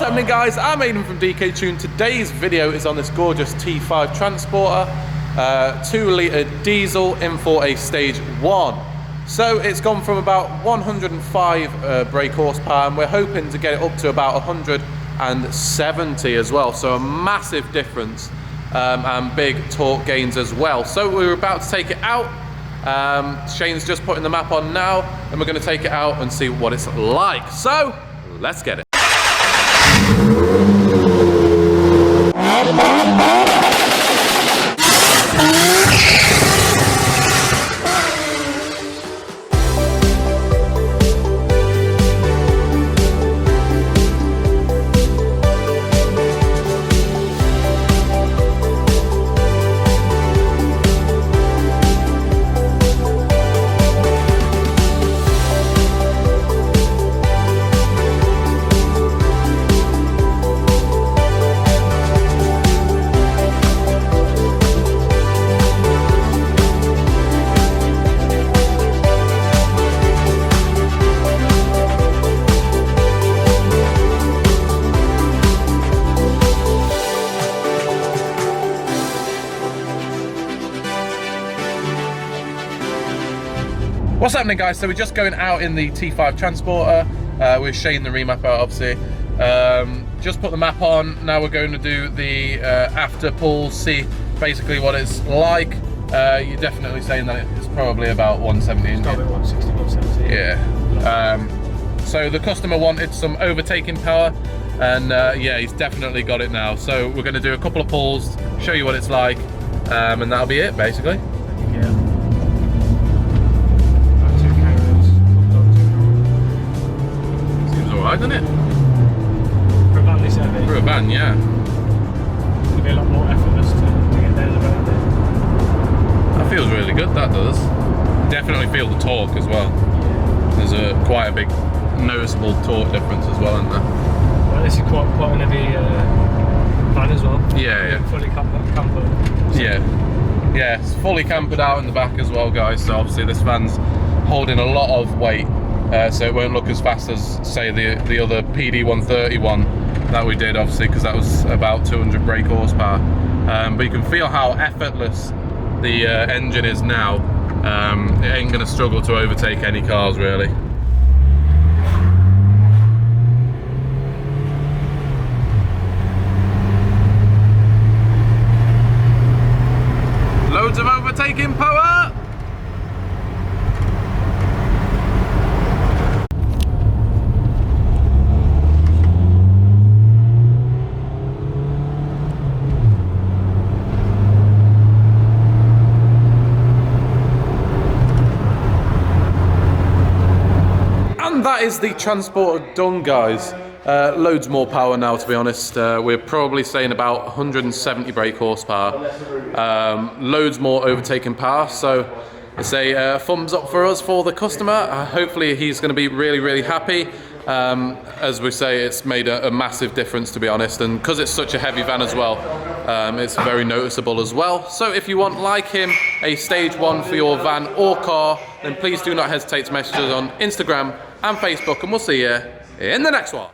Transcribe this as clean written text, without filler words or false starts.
happening, guys? I'm Aidan from DK Tune. Today's video is on this gorgeous T5 Transporter, 2 litre diesel in for a stage 1. So it's gone from about 105 brake horsepower, and we're hoping to get it up to about 170 as well. So a massive difference and big torque gains as well. So we're about to take it out. Shane's just putting the map on now, and we're going to take it out and see what it's like. So let's get it. What's happening, guys? So we're just going out in the T5 Transporter with Shane, the remap out, obviously. Just put the map on. Now we're going to do the after pulls, see basically what it's like. You're definitely saying that it's probably about 170. It's probably 160, 170. Yeah. So the customer wanted some overtaking power, and yeah, he's definitely got it now. So we're going to do a couple of pulls, show you what it's like, and that'll be it, basically. Yeah. Alright, doesn't it? For a van this heavy. For a van, yeah. It's going to be a lot more effortless to get there around it. That feels really good, that does. Definitely feel the torque as well. There's quite a big noticeable torque difference as well, isn't there? Well, this is quite a heavy van as well. Yeah, yeah. Fully campered. Yeah. Yeah, it's fully campered out in the back as well, guys. So obviously this van's holding a lot of weight. So it won't look as fast as, say, the other PD130 one that we did, obviously, because that was about 200 brake horsepower. But you can feel how effortless the engine is now. It ain't going to struggle to overtake any cars, really. Loads of overtaking power! That is the Transporter done, guys. Loads more power now, to be honest. We're probably saying about 170 brake horsepower. Loads more overtaking power, so it's a thumbs up for us, for the customer. Hopefully he's going to be really, really happy. As we say, it's made a massive difference, to be honest, and because it's such a heavy van as well, it's very noticeable as well. So if you want, like him, a stage 1 for your van or car, then please do not hesitate to message us on Instagram and Facebook, and we'll see you in the next one.